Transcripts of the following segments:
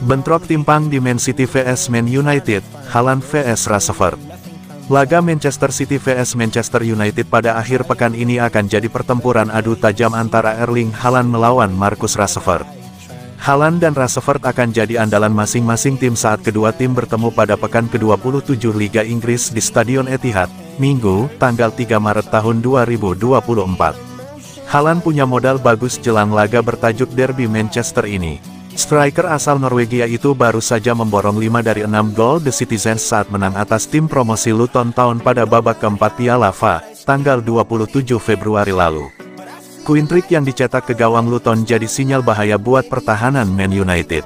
Bentrok timpang di Man City vs Man United, Haaland vs Rashford. Laga Manchester City vs Manchester United pada akhir pekan ini akan jadi pertempuran adu tajam antara Erling Haaland melawan Marcus Rashford. Haaland dan Rashford akan jadi andalan masing-masing tim saat kedua tim bertemu pada pekan ke-27 Liga Inggris di Stadion Etihad, Minggu, tanggal 3 Maret tahun 2024. Haaland punya modal bagus jelang laga bertajuk Derby Manchester ini. Striker asal Norwegia itu baru saja memborong 5 dari 6 gol The Citizens saat menang atas tim promosi Luton Town pada babak keempat Piala FA, tanggal 27 Februari lalu. Quintrik yang dicetak ke gawang Luton jadi sinyal bahaya buat pertahanan Man United.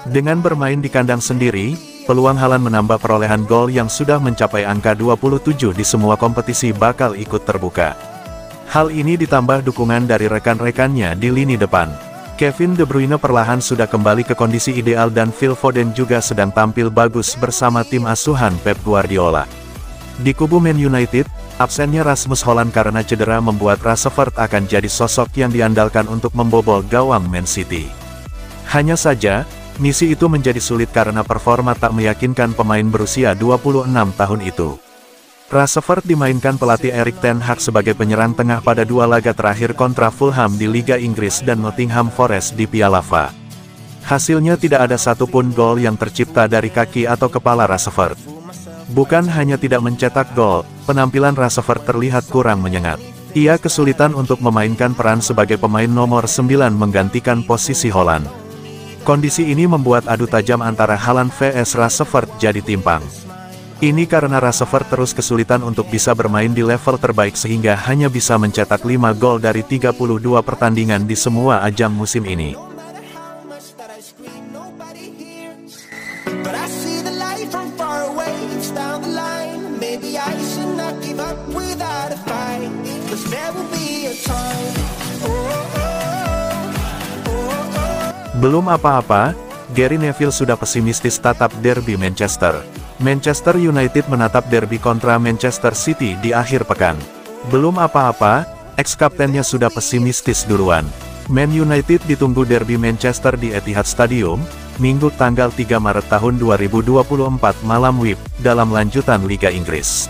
Dengan bermain di kandang sendiri, peluang Haaland menambah perolehan gol yang sudah mencapai angka 27 di semua kompetisi bakal ikut terbuka. Hal ini ditambah dukungan dari rekan-rekannya di lini depan. Kevin De Bruyne perlahan sudah kembali ke kondisi ideal dan Phil Foden juga sedang tampil bagus bersama tim asuhan Pep Guardiola. Di kubu Man United, absennya Rasmus Hojlund karena cedera membuat Rashford akan jadi sosok yang diandalkan untuk membobol gawang Man City. Hanya saja, misi itu menjadi sulit karena performa tak meyakinkan pemain berusia 26 tahun itu. Rashford dimainkan pelatih Erik ten Hag sebagai penyerang tengah pada dua laga terakhir kontra Fulham di Liga Inggris dan Nottingham Forest di Piala FA. Hasilnya tidak ada satupun gol yang tercipta dari kaki atau kepala Rashford. Bukan hanya tidak mencetak gol, penampilan Rashford terlihat kurang menyengat. Ia kesulitan untuk memainkan peran sebagai pemain nomor 9 menggantikan posisi Hojlund. Kondisi ini membuat adu tajam antara Haaland vs Rashford jadi timpang. Ini karena Rashford terus kesulitan untuk bisa bermain di level terbaik sehingga hanya bisa mencetak 5 gol dari 32 pertandingan di semua ajang musim ini. Belum apa-apa, Gary Neville sudah pesimistis tatap derby Manchester. Manchester United menatap derby kontra Manchester City di akhir pekan. Belum apa-apa, ex-kaptennya sudah pesimistis duluan. Man United ditunggu derby Manchester di Etihad Stadium, Minggu tanggal 3 Maret tahun 2024 malam WIB, dalam lanjutan Liga Inggris.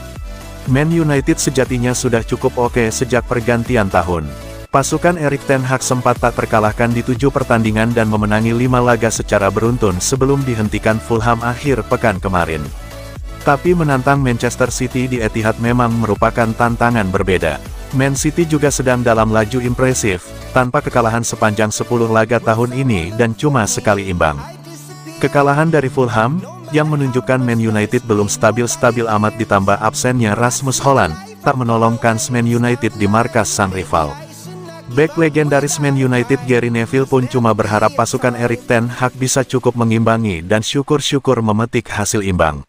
Man United sejatinya sudah cukup oke sejak pergantian tahun. Pasukan Erik ten Hag sempat tak terkalahkan di 7 pertandingan dan memenangi 5 laga secara beruntun sebelum dihentikan Fulham akhir pekan kemarin. Tapi menantang Manchester City di Etihad memang merupakan tantangan berbeda. Man City juga sedang dalam laju impresif, tanpa kekalahan sepanjang 10 laga tahun ini dan cuma sekali imbang. Kekalahan dari Fulham, yang menunjukkan Man United belum stabil-stabil amat ditambah absennya Rasmus Hojlund, tak menolong kans Man United di markas sang rival. Bek legendaris Man United Gary Neville pun cuma berharap pasukan Erik ten Hag bisa cukup mengimbangi dan syukur-syukur memetik hasil imbang.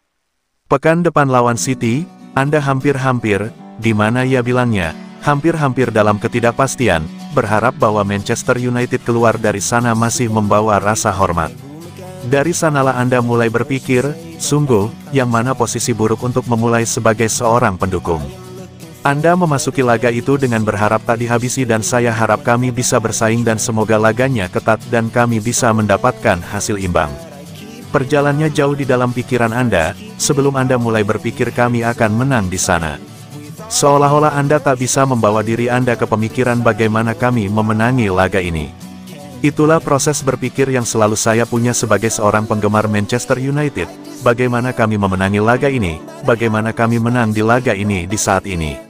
Pekan depan lawan City, Anda hampir-hampir, di mana ia bilangnya, hampir-hampir dalam ketidakpastian, berharap bahwa Manchester United keluar dari sana masih membawa rasa hormat. Dari sanalah Anda mulai berpikir, sungguh, yang mana posisi buruk untuk memulai sebagai seorang pendukung. Anda memasuki laga itu dengan berharap tak dihabisi dan saya harap kami bisa bersaing dan semoga laganya ketat dan kami bisa mendapatkan hasil imbang. Perjalannya jauh di dalam pikiran Anda, sebelum Anda mulai berpikir kami akan menang di sana. Seolah-olah Anda tak bisa membawa diri Anda ke pemikiran bagaimana kami memenangi laga ini. Itulah proses berpikir yang selalu saya punya sebagai seorang penggemar Manchester United. Bagaimana kami memenangi laga ini, bagaimana kami menang di laga ini di saat ini.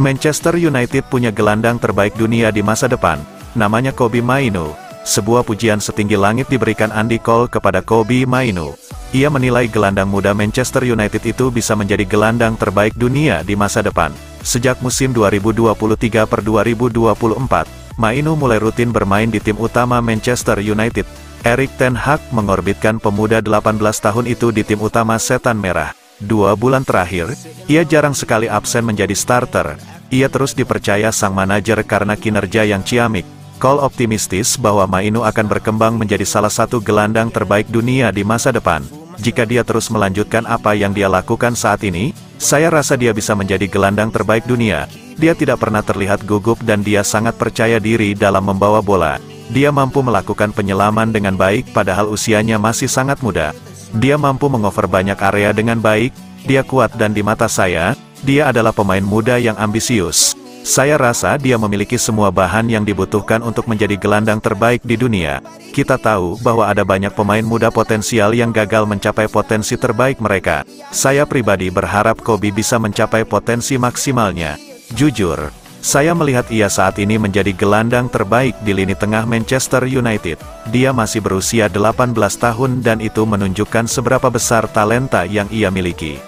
Manchester United punya gelandang terbaik dunia di masa depan, namanya Kobbie Mainoo. Sebuah pujian setinggi langit diberikan Andy Cole kepada Kobbie Mainoo. Ia menilai gelandang muda Manchester United itu bisa menjadi gelandang terbaik dunia di masa depan. Sejak musim 2023/2024, Mainoo mulai rutin bermain di tim utama Manchester United. Erik ten Hag mengorbitkan pemuda 18 tahun itu di tim utama Setan Merah. 2 bulan terakhir, ia jarang sekali absen menjadi starter. Ia terus dipercaya sang manajer karena kinerja yang ciamik. Cole optimistis bahwa Mainu akan berkembang menjadi salah satu gelandang terbaik dunia di masa depan. Jika dia terus melanjutkan apa yang dia lakukan saat ini, saya rasa dia bisa menjadi gelandang terbaik dunia. Dia tidak pernah terlihat gugup dan dia sangat percaya diri dalam membawa bola. Dia mampu melakukan penyelaman dengan baik padahal usianya masih sangat muda. Dia mampu mengover banyak area dengan baik, dia kuat dan di mata saya, dia adalah pemain muda yang ambisius. Saya rasa dia memiliki semua bahan yang dibutuhkan untuk menjadi gelandang terbaik di dunia. Kita tahu bahwa ada banyak pemain muda potensial yang gagal mencapai potensi terbaik mereka. Saya pribadi berharap Kobe bisa mencapai potensi maksimalnya. Jujur, saya melihat ia saat ini menjadi gelandang terbaik di lini tengah Manchester United. Dia masih berusia 18 tahun dan itu menunjukkan seberapa besar talenta yang ia miliki.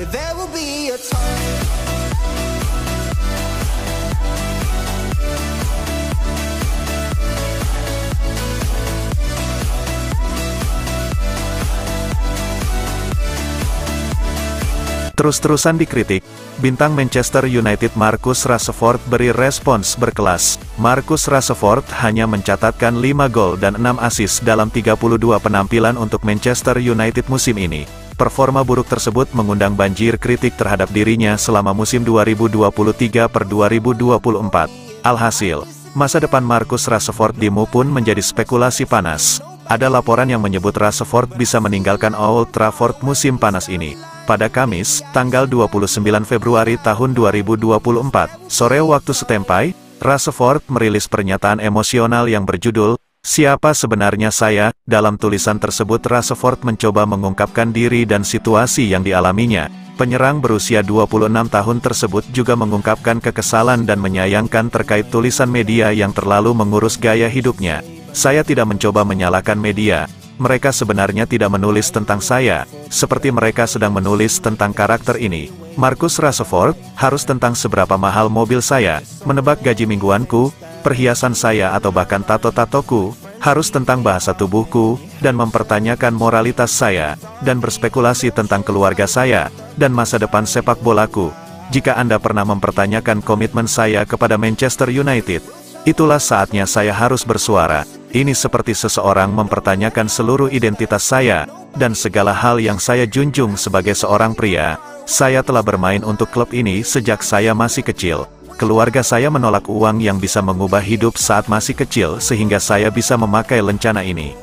There will be a time. Terus-terusan dikritik, bintang Manchester United Marcus Rashford beri respons berkelas. Marcus Rashford hanya mencatatkan 5 gol dan 6 assist dalam 32 penampilan untuk Manchester United musim ini. Performa buruk tersebut mengundang banjir kritik terhadap dirinya selama musim 2023-2024. Alhasil, masa depan Marcus Rashford di MU pun menjadi spekulasi panas. Ada laporan yang menyebut Rashford bisa meninggalkan Old Trafford musim panas ini. Pada Kamis, tanggal 29 Februari tahun 2024, sore waktu setempat, Rashford merilis pernyataan emosional yang berjudul, "Siapa sebenarnya saya?" Dalam tulisan tersebut Rashford mencoba mengungkapkan diri dan situasi yang dialaminya. Penyerang berusia 26 tahun tersebut juga mengungkapkan kekesalan dan menyayangkan terkait tulisan media yang terlalu mengurus gaya hidupnya. "Saya tidak mencoba menyalahkan media. Mereka sebenarnya tidak menulis tentang saya, seperti mereka sedang menulis tentang karakter ini. Marcus Rashford, harus tentang seberapa mahal mobil saya, menebak gaji mingguanku, perhiasan saya atau bahkan tato-tatoku, harus tentang bahasa tubuhku, dan mempertanyakan moralitas saya, dan berspekulasi tentang keluarga saya, dan masa depan sepak bolaku. Jika Anda pernah mempertanyakan komitmen saya kepada Manchester United, itulah saatnya saya harus bersuara. Ini seperti seseorang mempertanyakan seluruh identitas saya, dan segala hal yang saya junjung sebagai seorang pria. Saya telah bermain untuk klub ini sejak saya masih kecil. Keluarga saya menolak uang yang bisa mengubah hidup saat masih kecil sehingga saya bisa memakai lencana ini.